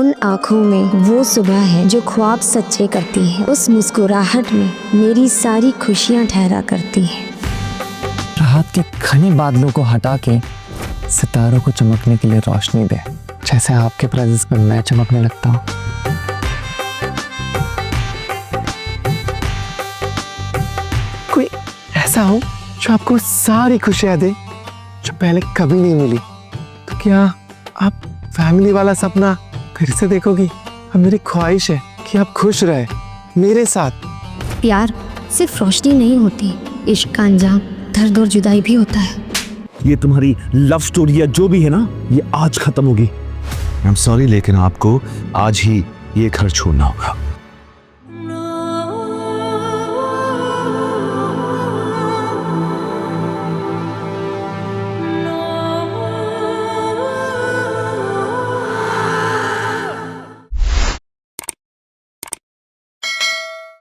उन आँखों में वो सुबह है जो ख्वाब सच्चे करती है। उस मुस्कुराहट में मेरी सारी खुशियाँ ठहरा करती है। रात के घने बादलों को हटा के सितारों को चमकने के लिए रोशनी दे, जैसे आपके प्रेजेंस में मैं चमकने लगता हूँ। कोई ऐसा हो जो आपको सारी खुशियां दे जो पहले कभी नहीं मिली। तो क्या आप फैमिली वाला सपना फिर से देखोगी? अब मेरी ख्वाहिश है कि आप खुश रहे मेरे साथ। प्यार सिर्फ रोशनी नहीं होती, इश्क का अंजाम दर्द और जुदाई भी होता है। ये तुम्हारी लव स्टोरी या जो भी है ना, ये आज खत्म होगी। आई एम सॉरी, लेकिन आपको आज ही ये घर छोड़ना होगा।